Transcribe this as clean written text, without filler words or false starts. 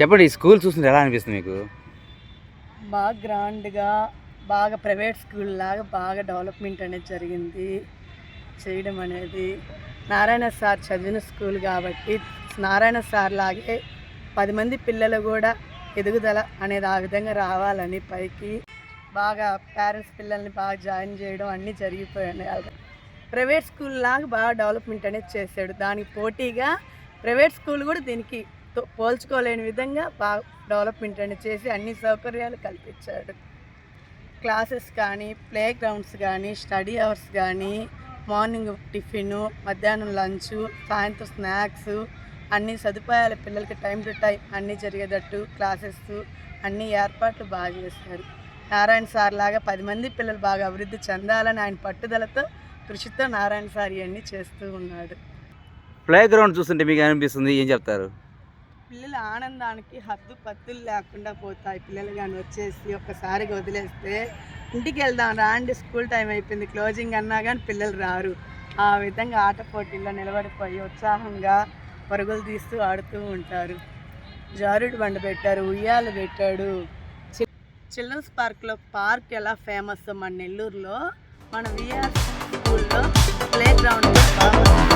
చెప్పండి, ఈ స్కూల్ చూస్తుంటే ఎలా అనిపిస్తుంది మీకు? బాగా గ్రాండ్గా, బాగా ప్రైవేట్ స్కూల్ లాగా బాగా డెవలప్మెంట్ అనేది జరిగింది చేయడం అనేది. నారాయణ సార్ చదివిన స్కూల్ కాబట్టి నారాయణ సార్ లాగే 10 మంది పిల్లలు కూడా ఎదుగుదల అనేది ఆ విధంగా రావాలని పైకి బాగా పేరెంట్స్ పిల్లల్ని బాగా జాయిన్ చేయడం అన్నీ జరిగిపోయాయి. ప్రైవేట్ స్కూల్ లాగా బాగా డెవలప్మెంట్ అనేది చేశాడు. దానికి పోటీగా ప్రైవేట్ స్కూల్ కూడా దీనికి పోల్చుకోలేని విధంగా బాగా డెవలప్మెంట్ అనేది చేసి అన్ని సౌకర్యాలు కల్పించాడు. క్లాసెస్ కానీ, ప్లే గ్రౌండ్స్ కానీ, స్టడీ అవర్స్ కానీ, మార్నింగ్ టిఫిన్, మధ్యాహ్నం లంచ్, సాయంత్రం స్నాక్స్ అన్ని సదుపాయాలు పిల్లలకి టైం టు టైం అన్నీ జరిగేటట్టు క్లాసెస్ అన్ని ఏర్పాట్లు బాగా చేశారు. నారాయణ సార్ లాగా 10 మంది పిల్లలు బాగా అభివృద్ధి చెందాలని ఆయన పట్టుదలతో కృషితో నారాయణ సార్ ఇవన్నీ చేస్తూ ఉన్నాడు. ప్లే గ్రౌండ్ చూస్తుంటే మీకు అనిపిస్తుంది, ఏం చెప్తారు? పిల్లల ఆనందానికి హద్దు పత్తులు లేకుండా పోతాయి. పిల్లలు కానీ వచ్చేసి ఒక్కసారిగా వదిలేస్తే ఇంటికి వెళ్దాం రాండి, స్కూల్ టైం అయిపోయింది క్లోజింగ్ అన్నా కానీ పిల్లలు రారు. ఆ విధంగా ఆట పోటీల్లో నిలబడిపోయి ఉత్సాహంగా పరుగులు తీస్తూ ఆడుతూ ఉంటారు. జారుడు బండ పెట్టారు, ఉయ్యాలు పెట్టాడు. చిల్డ్రన్స్ పార్క్లో పార్క్ ఎలా ఫేమస్ మన నెల్లూరులో, మన విఆర్ స్కూల్లో ప్లే గ్రౌండ్ బాగా